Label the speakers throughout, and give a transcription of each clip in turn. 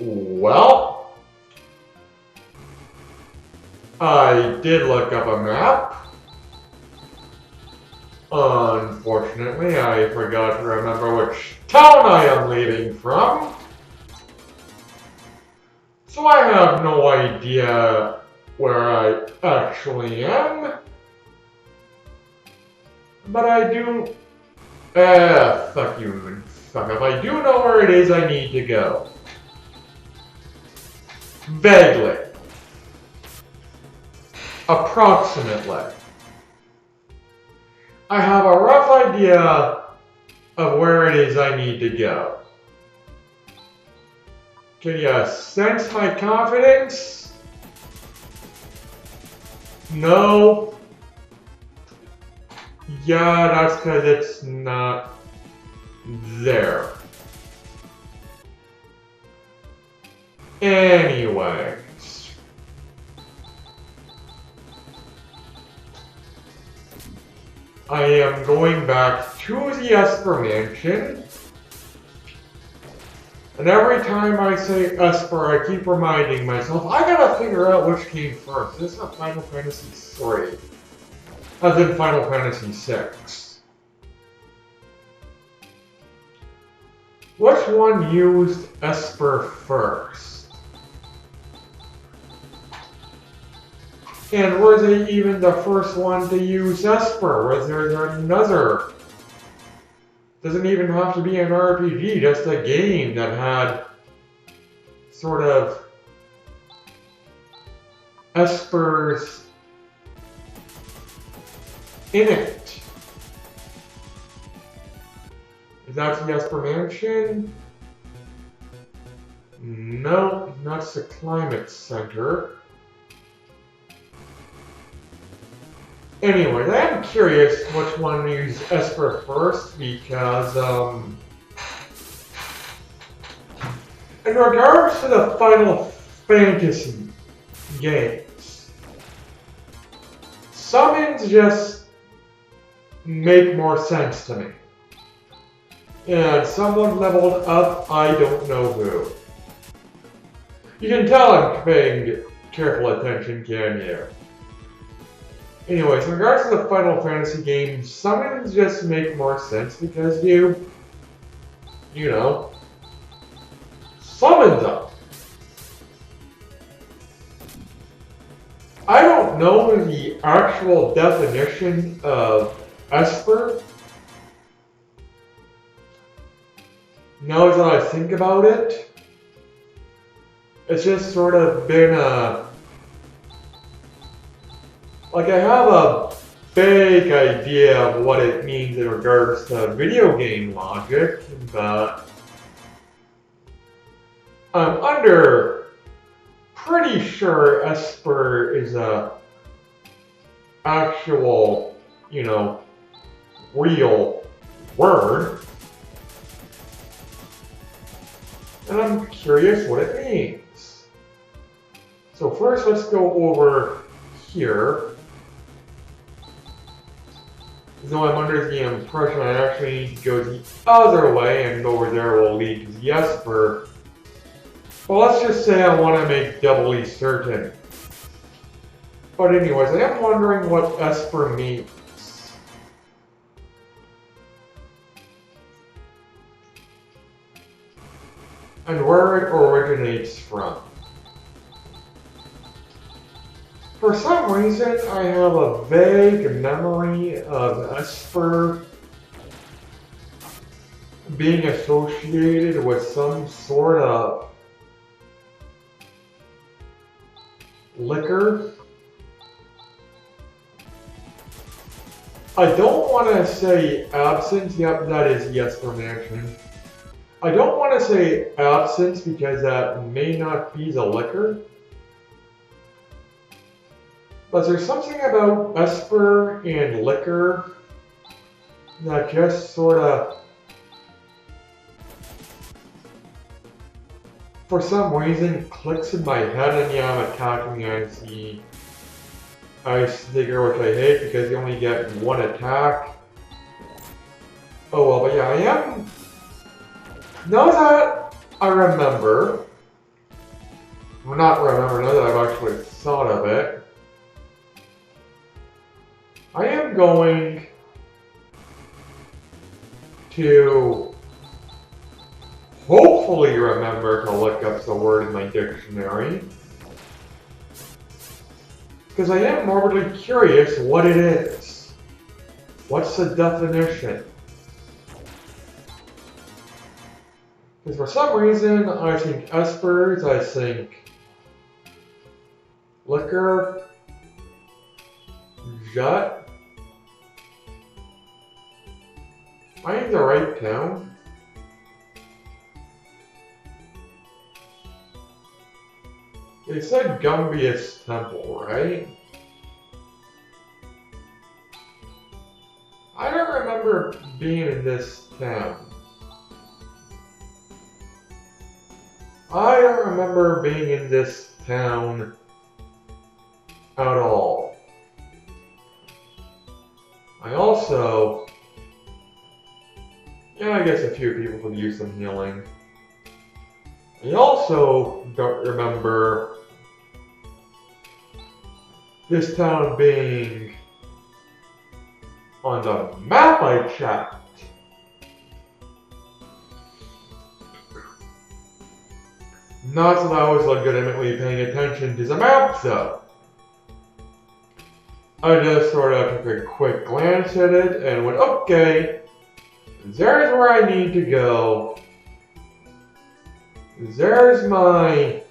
Speaker 1: Well, I did look up a map. Unfortunately, I forgot to remember which town I am leaving from. So I have no idea where I actually am. But I do... fuck you and fuck up. I do know where it is I need to go. Vaguely. Approximately. I have a rough idea of where it is I need to go. Can you sense my confidence? No. Yeah, that's because it's not there. Anyways. I am going back to the Esper Mansion. And every time I say Esper, I keep reminding myself, I gotta figure out which came first. This is Final Fantasy III. As in Final Fantasy VI. Which one used Esper first? And was it even the first one to use Esper? Was there another? Doesn't even have to be an RPG, just a game that had sort of Espers in it. Is that the Esper Mansion? No, that's the Climate Center. Anyways, I am curious which one used Esper first because, in regards to the Final Fantasy games, summons just make more sense to me. And someone leveled up, I don't know who. You can tell I'm paying careful attention, can you? Anyways, in regards to the Final Fantasy games, summons just make more sense because you know, summon them. I don't know the actual definition of Esper. Now that I think about it, it's just sort of been a... Like, I have a vague idea of what it means in regards to video game logic, but I'm pretty sure Esper is a actual, you know, real word. And I'm curious what it means. So first, let's go over here. Though I'm under the impression I actually need to go the other way, and over there will lead to the Esper. Well, let's just say I want to make doubly certain. But anyways, I am wondering what Esper means. And where it originates from. For some reason, I have a vague memory of Esper being associated with some sort of liquor. I don't want to say absinthe. Yep, that is the Esper Mansion. I don't want to say absinthe because that may not be the liquor. But there's something about Esper and liquor that just sort of, for some reason, clicks in my head, and yeah, I'm attacking as the Ice Digger, which I hate because you only get one attack. Oh well, but yeah, I am... Now that I remember, not remember now that I've actually thought of it. I am going to hopefully remember to look up the word in my dictionary. Because I am morbidly curious what it is. What's the definition? Because for some reason, I think espers, I think liquor, jut. Am I in the right town? They said Gumbius Temple, right? I don't remember being in this town. I don't remember being in this town at all. I also, I guess a few people could use some healing. I also don't remember this town being on the map I checked. Not that I was legitimately paying attention to the map though. I just sort of took a quick glance at it and went, okay, there's where I need to go. There's my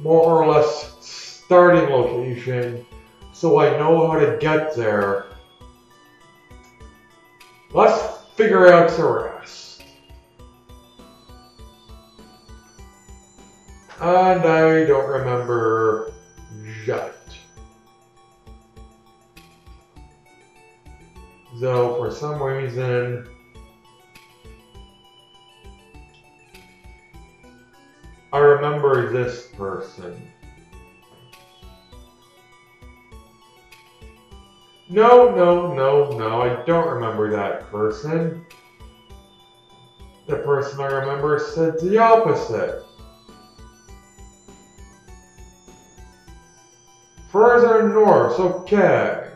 Speaker 1: more or less starting location, so I know how to get there. Let's figure out the rest. And I don't remember yet. Though for some reason, I remember this person. No, I don't remember that person. The person I remember said the opposite. Further north, okay.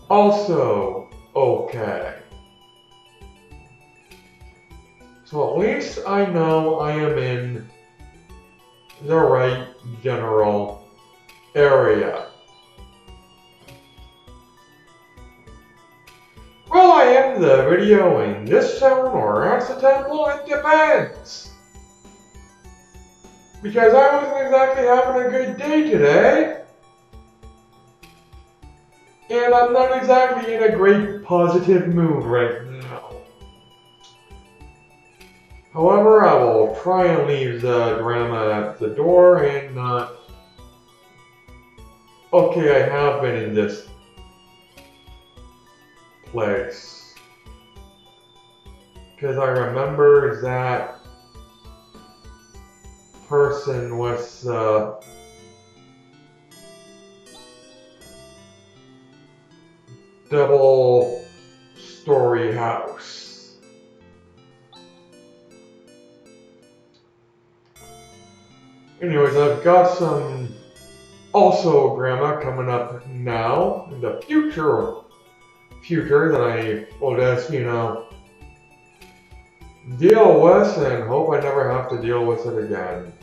Speaker 1: Also, okay. So at least I know I am in the right general area. Will I end the video in this town or at the temple? It depends. Because I wasn't exactly having a good day today. And I'm not exactly in a great positive mood right now. However, I will try and leave the drama at the door and not... Okay, I have been in this place. Because I remember that person was double-story house. Anyways, I've got some also drama coming up now in the future that I will just, deal with and hope I never have to deal with it again.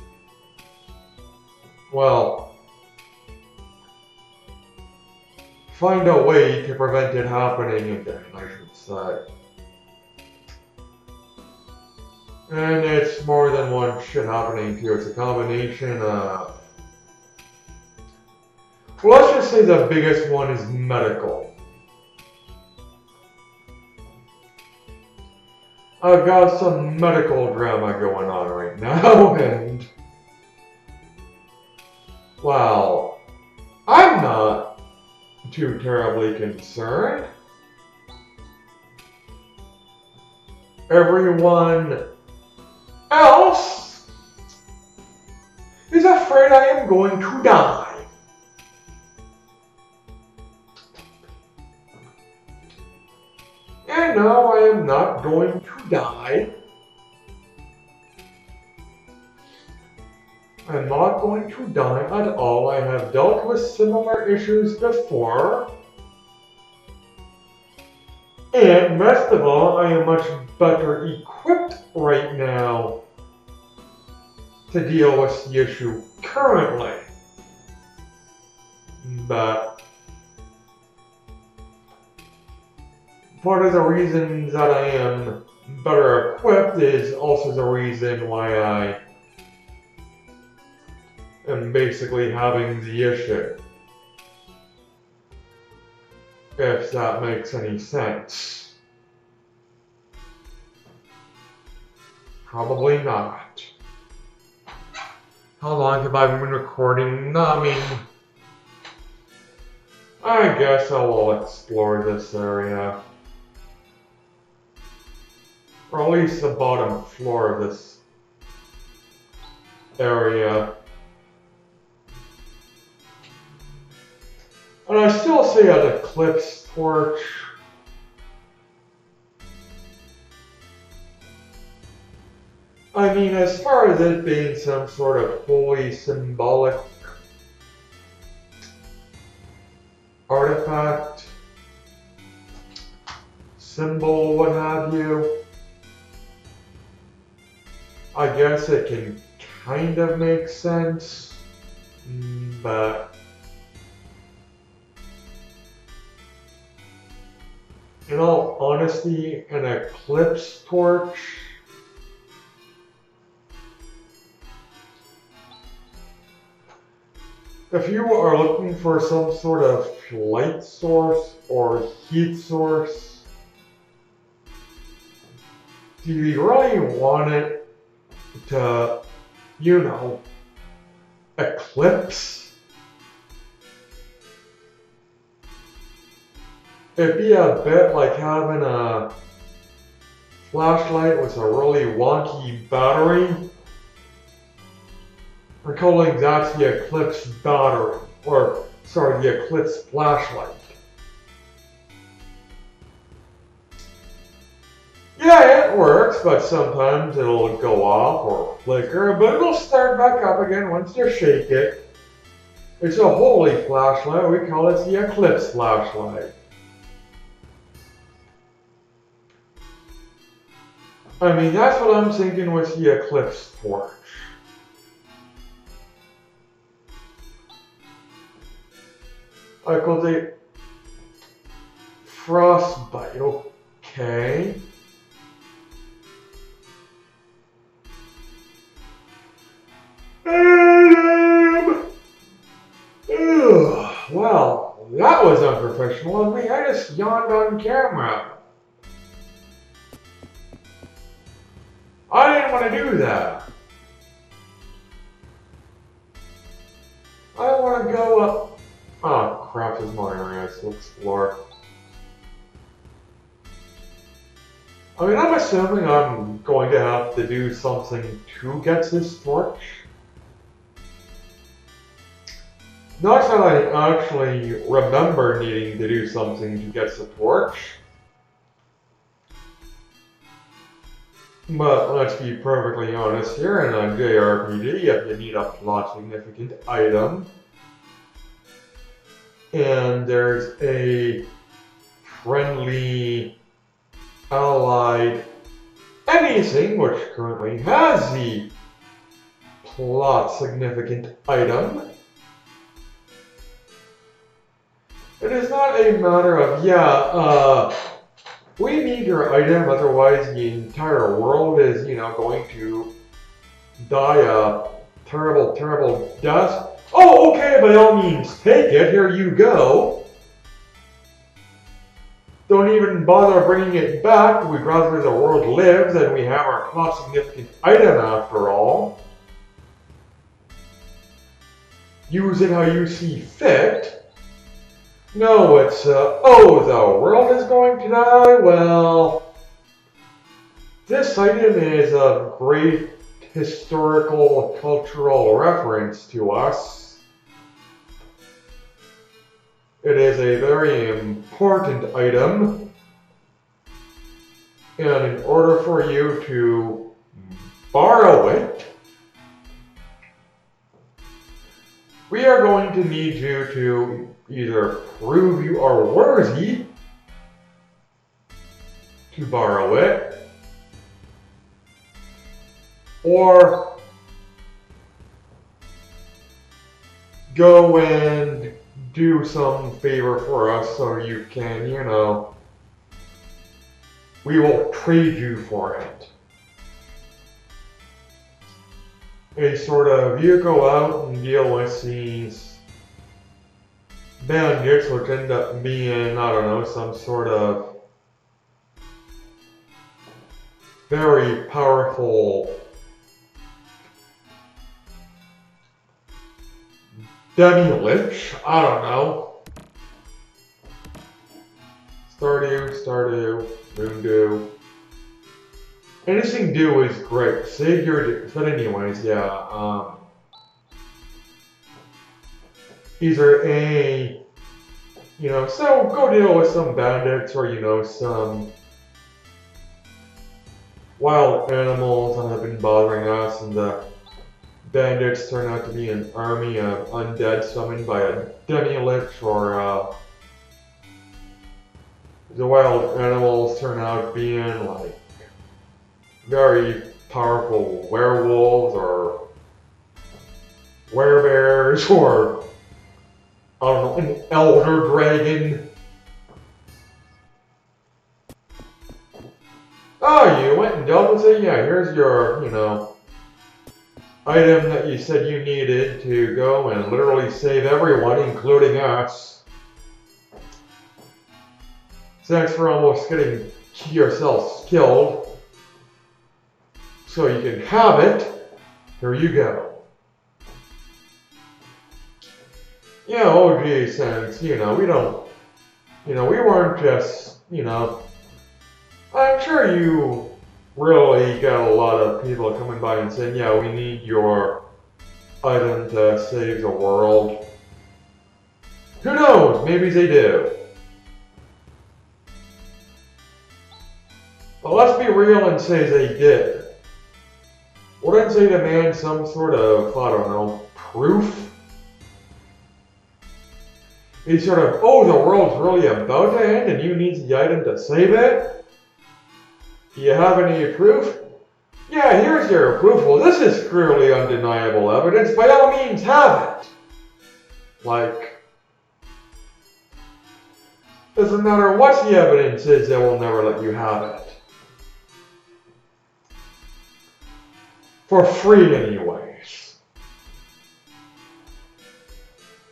Speaker 1: Well, find a way to prevent it happening again, I should say. And it's more than one shit happening to you. It's a combination of... Well, let's just say the biggest one is medical. I've got some medical drama going on right now, and... Well, I'm not too terribly concerned. Everyone else is afraid I am going to die. And no, I am not going to die. I'm not going to die at all. I have dealt with similar issues before. And best of all, I am much better equipped right now to deal with the issue currently. But part of the reason that I am better equipped is also the reason why I am basically having the issue. If that makes any sense. Probably not. How long have I been recording? I mean, I guess I will explore this area. Or at least the bottom floor of this area. And I still see an eclipse torch. I mean, as far as it being some sort of holy symbolic artifact, symbol, what have you, I guess it can kind of make sense, but in all honesty, an eclipse torch if you are looking for some sort of light source or heat source, do you really want it to, you know, eclipse? It'd be a bit like having a flashlight with a really wonky battery. We're calling that the eclipse battery, or sorry, the eclipse flashlight. Yeah, it works, but sometimes it'll go off or flicker, but it'll start back up again once you shake it. It's a holy flashlight, we call it the eclipse flashlight. I mean, that's what I'm thinking with the eclipse torch. I call it frostbite, okay. Well, that was unprofessional of me. I just yawned on camera. I didn't want to do that. I want to go up. Oh crap, there's more areas to explore. I mean, I'm assuming I'm going to have to do something to get this torch. Not that I actually remember needing to do something to get the torch. But let's be perfectly honest here, in a JRPG, if you need a plot significant item, and there's a friendly allied anything which currently has the plot significant item, it is not a matter of, we need your item, otherwise the entire world is, going to die a terrible, terrible death. Oh, okay, by all means, take it, here you go. Don't even bother bringing it back, we'd rather the world live than we have our plot significant item after all. Use it how you see fit. No, it's, oh, the world is going to die? Well, this item is of great historical, cultural reference to us. It is a very important item, and in order for you to borrow it, we are going to need you to either prove you are worthy to borrow it, or go and do some favor for us so you can, we will trade you for it. A sort of, you go out and deal with these bandits, which end up being, I don't know, some sort of very powerful demi-lich, I don't know. Stardew, Moondew. Anything dew is great. Save your, but anyways, yeah, either a, so go deal with some bandits or, some wild animals that have been bothering us, and the bandits turn out to be an army of undead summoned by a demi-lich, or the wild animals turn out being like very powerful werewolves or werebears, or I don't know, an elder dragon. Oh, you went and dealt with it? Yeah, here's your, item that you said you needed to go and literally save everyone, including us. Thanks for almost getting yourselves killed. So you can have it. Here you go. Yeah, oh geez, and we don't, we weren't just, I'm sure you really got a lot of people coming by and saying, yeah, we need your item to save the world. Who knows? Maybe they do. But let's be real and say they did. Wouldn't they demand some sort of, I don't know, proof? It's sort of, oh, the world's really about to end and you need the item to save it? Do you have any proof? Yeah, here's your proof. Well, this is clearly undeniable evidence. By all means, have it. Like, doesn't matter what the evidence is, they will never let you have it. For free, anyways.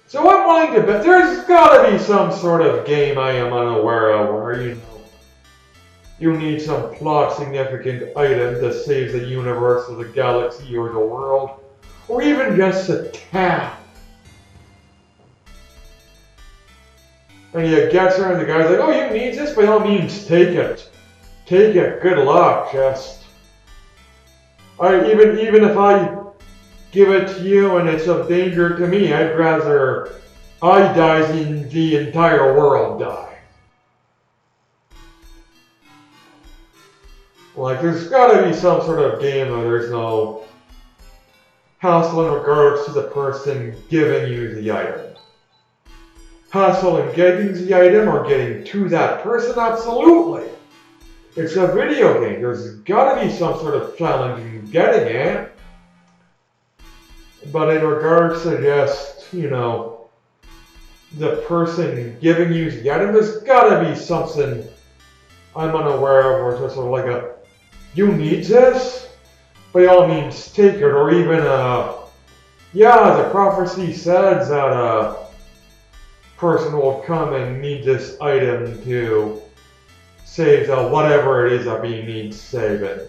Speaker 1: So I'm willing to bet there's gotta be some sort of game I am unaware of where, you need some plot significant item to save the universe or the galaxy or the world, or even just a town. And you get there and the guy's like, oh, you need this? By all means, take it. Take it. Good luck. Just, even if I give it to you and it's of danger to me, I'd rather I die than the entire world die. Like, there's gotta be some sort of game where there's no hassle in regards to the person giving you the item. Hassle in getting the item or getting to that person? Absolutely. It's a video game. There's gotta be some sort of challenge in getting it. But in regards to just, the person giving you the item, there's gotta be something I'm unaware of, or just sort of like a, you need this? By all means, take it. Or even, yeah, the prophecy says that a person will come and need this item to save the whatever it is that we need saving.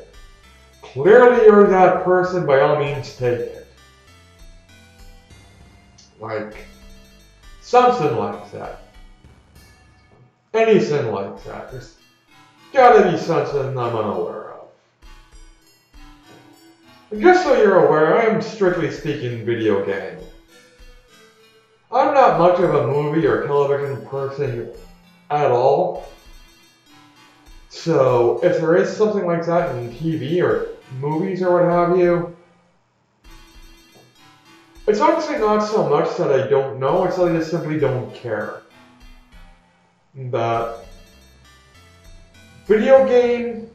Speaker 1: Clearly you're that person, by all means, take it. Like, something like that. Anything like that. There's gotta be something I'm unaware of. And just so you're aware, I am strictly speaking video game. I'm not much of a movie or television person at all. So if there is something like that in TV or movies or what have you, It's honestly not so much that I don't know, it's that I just simply don't care. That video game,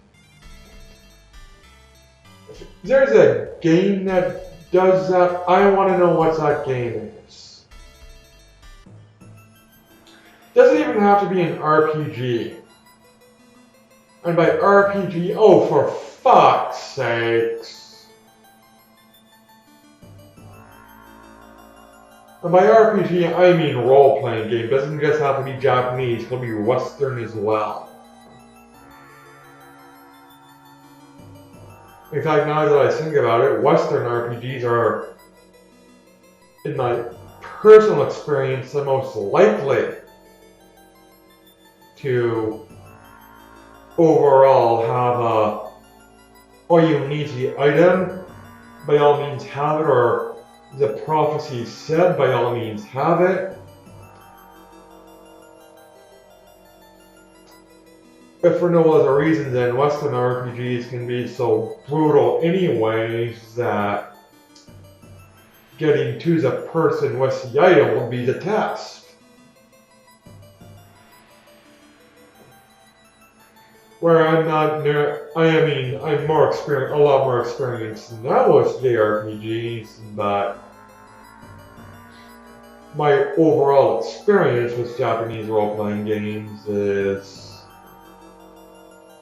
Speaker 1: if there's a game that does that, I want to know what that game is. Doesn't even have to be an RPG. And by RPG, oh, for fuck's sakes. And by RPG, I mean role-playing game. It doesn't just have to be Japanese, it can be Western as well. In fact, now that I think about it, Western RPGs are, in my personal experience, the most likely to overall have a, oh, you need the item, by all means have it, or the prophecy said, by all means have it. If for no other reason than Western RPGs can be so brutal anyways that getting to the person with the item will be the test. Where I'm not near, I'm more experienced, a lot more experienced than that with JRPGs, but my overall experience with Japanese role-playing games is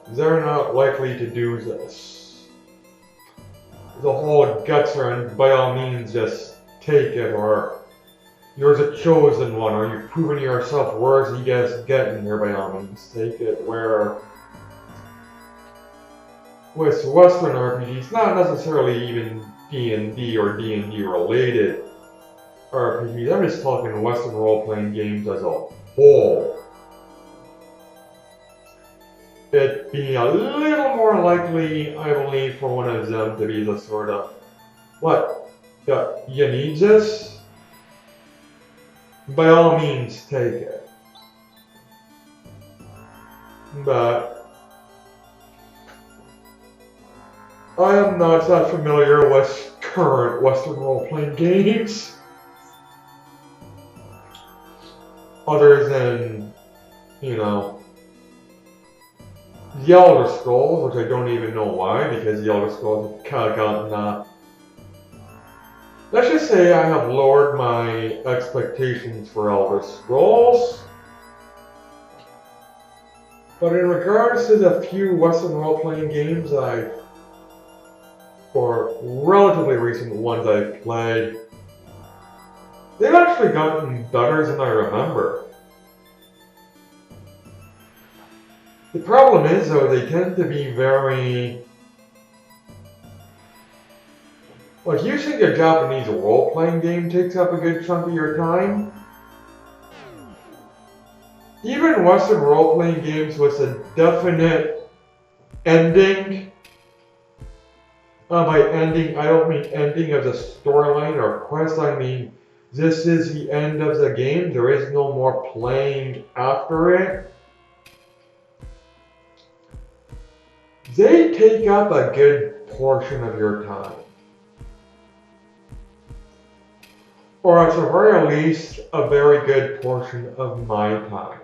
Speaker 1: they're not likely to do this. The whole guts are, and by all means just take it, or you're the chosen one, or you've proven yourself worthy, you guys get in here, by all means take it, where with Western RPGs, not necessarily even D&D or D&D related RPGs, I'm just talking Western role-playing games as a whole. It being a little more likely, I believe, for one of them to be the sort of, what, you need this? By all means, take it. But I am not that familiar with current Western role-playing games. Other than, you know, the Elder Scrolls, which I don't even know why, because the Elder Scrolls have kind of gotten, let's just say I have lowered my expectations for Elder Scrolls. But in regards to the few Western role-playing games or relatively recent ones I've played, they've actually gotten better than I remember. The problem is, though, they tend to be very... Like, you think a Japanese role-playing game takes up a good chunk of your time? Even Western role-playing games with a definite ending, by ending, I don't mean ending of the storyline or quest, I mean this is the end of the game, there is no more playing after it. They take up a good portion of your time. Or at the very least, a very good portion of my time.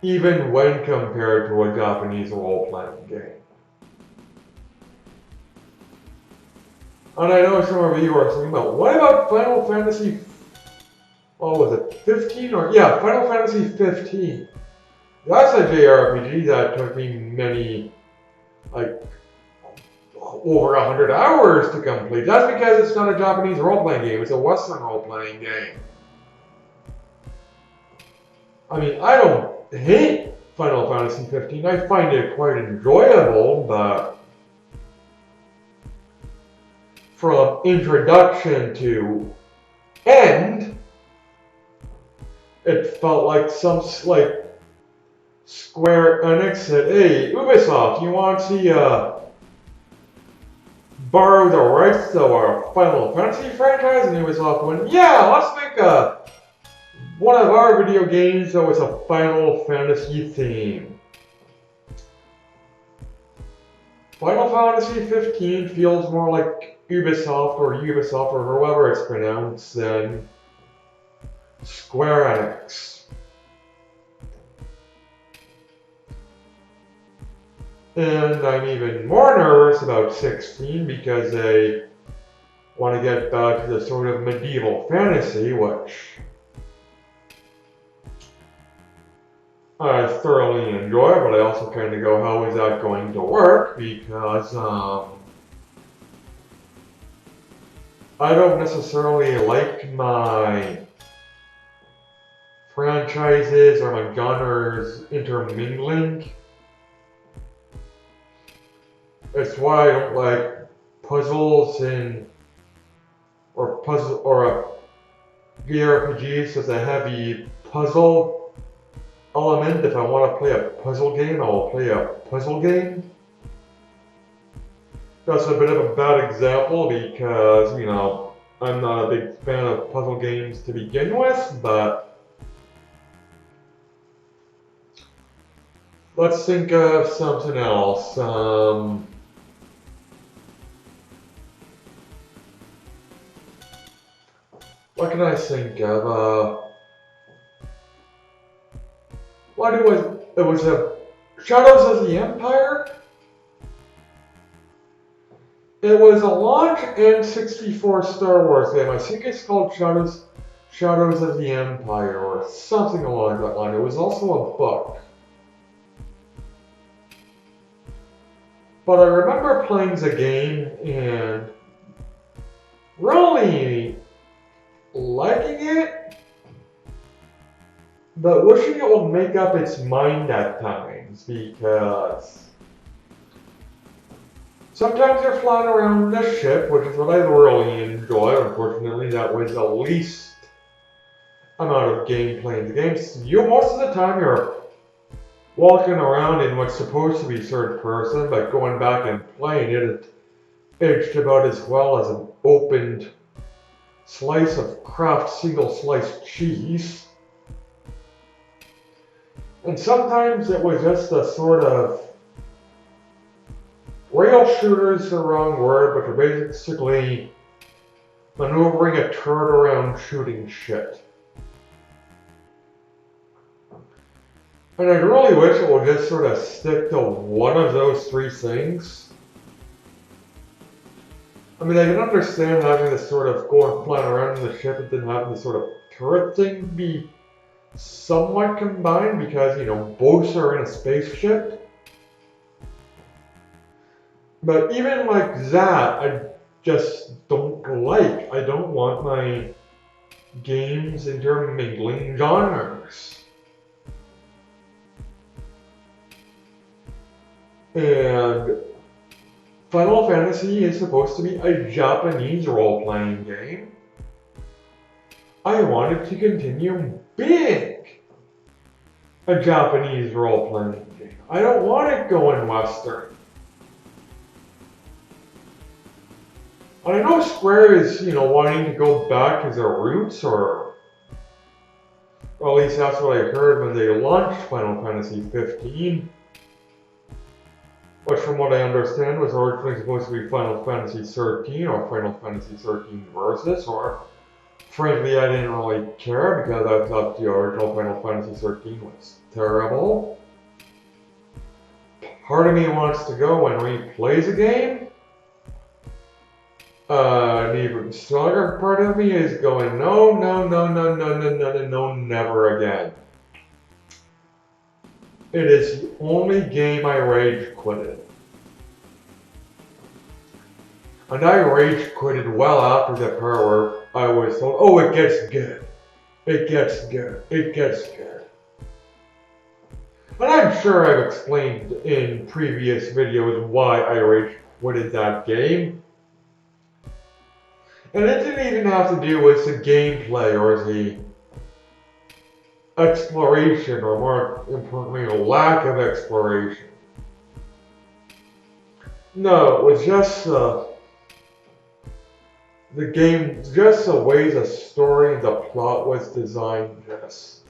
Speaker 1: Even when compared to a Japanese role-playing game. And I know some of you are thinking about, what about Final Fantasy, what was it, 15? Or, yeah, Final Fantasy 15. That's a JRPG that took me many, like, over 100 hours to complete. That's because it's not a Japanese role-playing game, it's a Western role-playing game. I mean, I don't hate Final Fantasy 15, I find it quite enjoyable, but from introduction to end, it felt like Square Enix said, hey, Ubisoft, you want to borrow the rights to our Final Fantasy franchise? And Ubisoft went, yeah, let's make one of our video games that was a Final Fantasy theme. Final Fantasy 15 feels more like Ubisoft or however it's pronounced than Square Enix. And I'm even more nervous about 16 because they want to get back to the sort of medieval fantasy, which I thoroughly enjoy, but I also kind of go, how is that going to work? Because I don't necessarily like my franchises or my genres intermingling. It's why I don't like puzzles or VRPGs with a heavy puzzle element. If I want to play a puzzle game, I will play a puzzle game. That's a bit of a bad example because, you know, I'm not a big fan of puzzle games to begin with, but let's think of something else. What can I think of? It was a Shadows of the Empire? It was a launch N64 Star Wars game. I think it's called Shadows of the Empire or something along that line. It was also a book. But I remember playing the game and really liking it, but wishing it would make up its mind at times because sometimes you're flying around the ship, which is what I really enjoy. Unfortunately, that was the least amount of gameplay in the game. Most of the time you're walking around in what's supposed to be third person, but going back and playing it aged about as well as an opened slice of Kraft single sliced cheese. And sometimes it was just a sort of rail shooter is the wrong word, but you're basically maneuvering a turret around shooting shit. And I really wish it would just sort of stick to one of those three things. I mean, I can understand having this sort of go and flying around in the ship and then having this sort of turret thing be somewhat combined because, you know, both are in a spaceship. But even like that, I just don't like. I don't want my games intermingling genres. And Final Fantasy is supposed to be a Japanese role-playing game. I want it to continue being a Japanese role-playing game. I don't want it going Western. And I know Square is, you know, wanting to go back to their roots, or at least that's what I heard when they launched Final Fantasy 15. Which from what I understand was originally supposed to be Final Fantasy 13 or Final Fantasy 13 Versus, or frankly I didn't really care because I thought the original Final Fantasy 13 was terrible. Part of me wants to go and replay the game. An even stronger part of me is going, no, never again. It is the only game I rage quitted. And I rage quitted well after the part where I was told, oh, it gets good. It gets good. It gets good. And I'm sure I've explained in previous videos why I rage quitted that game. And it didn't even have to do with the gameplay or the exploration, or more importantly, a lack of exploration. No, it was just the game, just the way the story and the plot was designed. Just,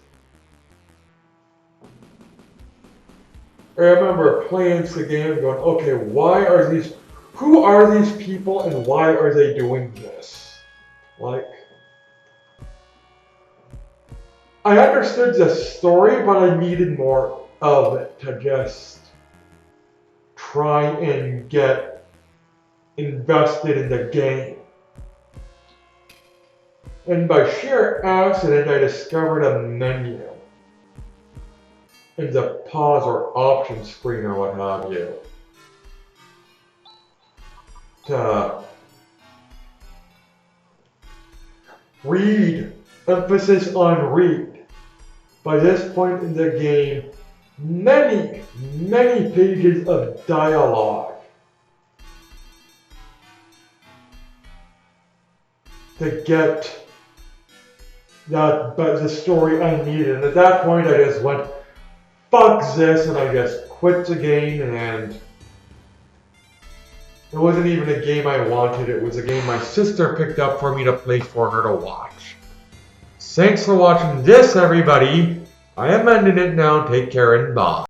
Speaker 1: I remember playing the game and going, okay, why are these who are these people and why are they doing this? Like, I understood the story, but I needed more of it to just try and get invested in the game. And by sheer accident, I discovered a menu in the pause or option screen or what have you to read, emphasis on read. By this point in the game, many pages of dialogue to get the story I needed. And at that point, I just went, fuck this, and I just quit the game, and it wasn't even a game I wanted. It was a game my sister picked up for me to play for her to watch. Thanks for watching this, everybody. I am ending it now. Take care and bye.